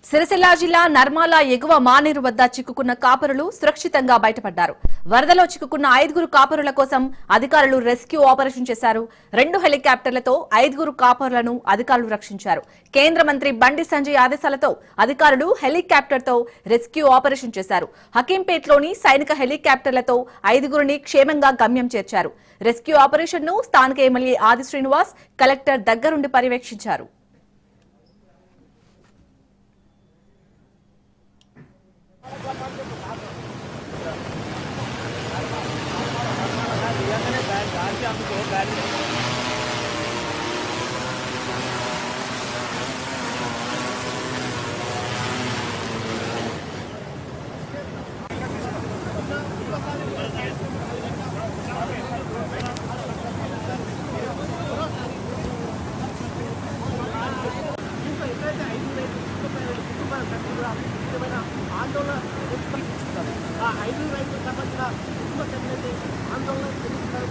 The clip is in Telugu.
సిరిసిల్ల జిల్లా నర్మాల ఎగువ మానేరు వద్ద చిక్కుకున్న కాపరులు సురక్షితంగా బయటపడ్డారు. వరదలో చిక్కుకున్న 5 కాపరుల కోసం అధికారులు రెస్క్యూ ఆపరేషన్ చేశారు. 2 హెలికాప్టర్లతో 5 కాపరులను అధికారులు రక్షించారు. కేంద్ర మంత్రి బండి సంజయ్ ఆదేశాలతో అధికారులు హెలికాప్టర్తో రెస్క్యూ ఆపరేషన్ చేశారు. హకీంపేట్లోని సైనిక హెలికాప్టర్లతో 5 క్షేమంగా గమ్యం చేర్చారు. రెస్క్యూ ఆపరేషన్ ను స్థానిక ఎమ్మెల్యే ఆది శ్రీనివాస్ కలెక్టర్ దగ్గరుండి పర్యవేక్షించారు. ఆందోళన ఆ 5 రైతులకు సంబంధించిన కుటుంబ సభ్యులైతే ఆందోళన చెందుతున్నారు.